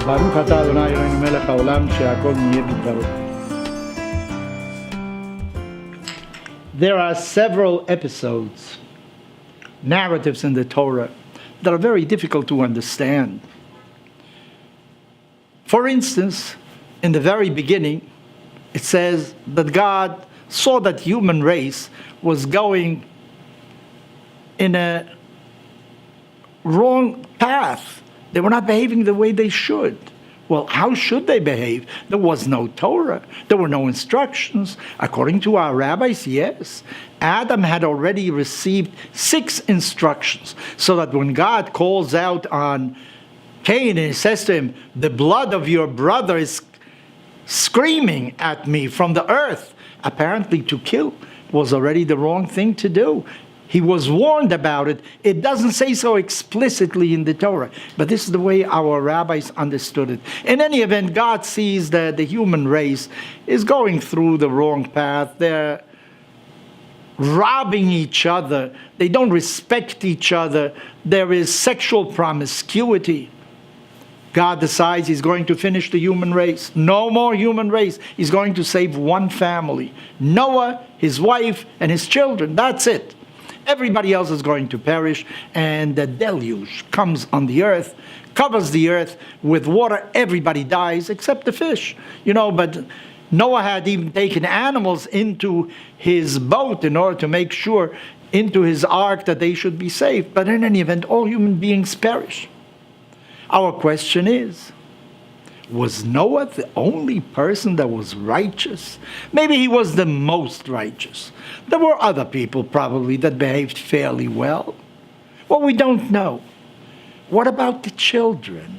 ברוך אתה אדוני אלוהינו מלך העולם שהכל נהיה בדברו. There are several episodes, narratives in the Torah that are very difficult to understand. For instance, in the very beginning, it says that God saw that human race was going in a wrong path. They were not behaving the way they should. Well, how should they behave? There was no Torah. There were no instructions. According to our rabbis, yes. Adam had already received 6 instructions, so that when God calls out on Cain and he says to him, the blood of your brother is screaming at me from the earth, apparently to kill was already the wrong thing to do. He was warned about it. It doesn't say so explicitly in the Torah, but this is the way our rabbis understood it. In any event, God sees that the human race is going through the wrong path. They're robbing each other. They don't respect each other. There is sexual promiscuity. God decides he's going to finish the human race. No more human race. He's going to save one family. Noah, his wife, and his children. That's it. Everybody else is going to perish, and the deluge comes on the earth, covers the earth with water. Everybody dies except the fish. But Noah had even taken animals into his boat in order to make sure, into his ark, that they should be safe. But in any event, all human beings perish. Our question is, was Noah the only person that was righteous? Maybe he was the most righteous. There were other people probably that behaved fairly well. Well, we don't know. What about the children?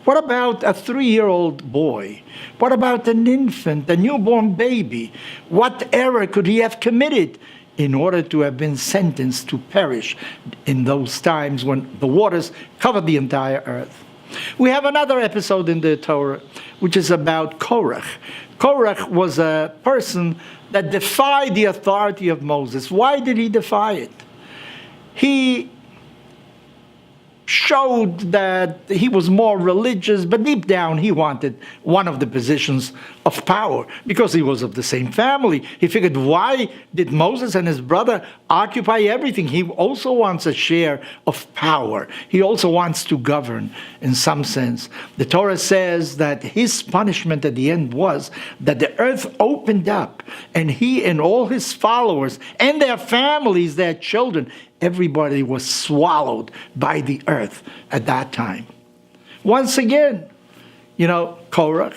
What about a 3-year-old boy? What about an infant, a newborn baby? What error could he have committed in order to have been sentenced to perish in those times when the waters covered the entire earth? We have another episode in the Torah, which is about Korach. Korach was a person that defied the authority of Moses. Why did he defy it? He showed that he was more religious, but deep down he wanted one of the positions of power because he was of the same family. He figured, why did Moses and his brother occupy everything? He also wants a share of power. He also wants to govern in some sense. The Torah says that his punishment at the end was that the earth opened up and he and all his followers and their families, their children, everybody was swallowed by the earth at that time. Once again, Korach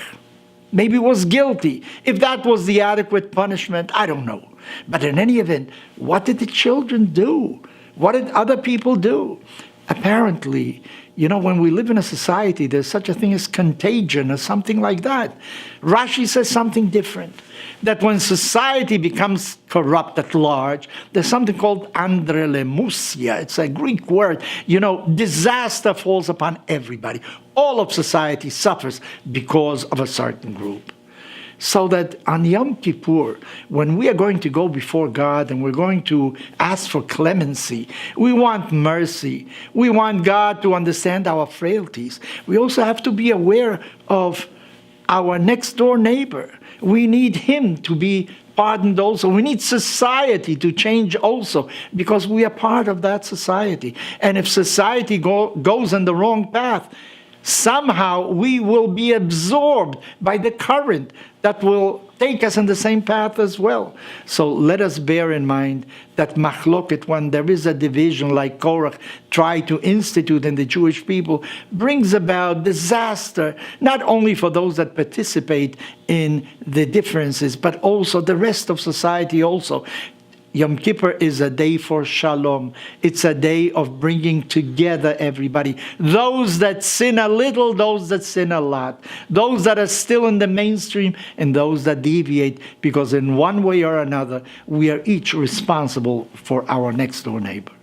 maybe was guilty. If that was the adequate punishment, I don't know. But in any event, what did the children do? What did other people do? Apparently, when we live in a society, there's such a thing as contagion or something like that. Rashi says something different. That when society becomes corrupt at large, there's something called andrelemusia. It's a Greek word. Disaster falls upon everybody. All of society suffers because of a certain group. So that on Yom Kippur, when we are going to go before God and we're going to ask for clemency, we want mercy. We want God to understand our frailties. We also have to be aware of our next door neighbor. We need him to be pardoned also. We need society to change also because we are part of that society. And if society goes in the wrong path, somehow we will be absorbed by the current that will take us in the same path as well. So let us bear in mind that machloket, when there is a division like Korach tried to institute in the Jewish people, brings about disaster, not only for those that participate in the differences, but also the rest of society also. Yom Kippur is a day for shalom. It's a day of bringing together everybody. Those that sin a little, those that sin a lot. Those that are still in the mainstream and those that deviate, because in one way or another, we are each responsible for our next door neighbor.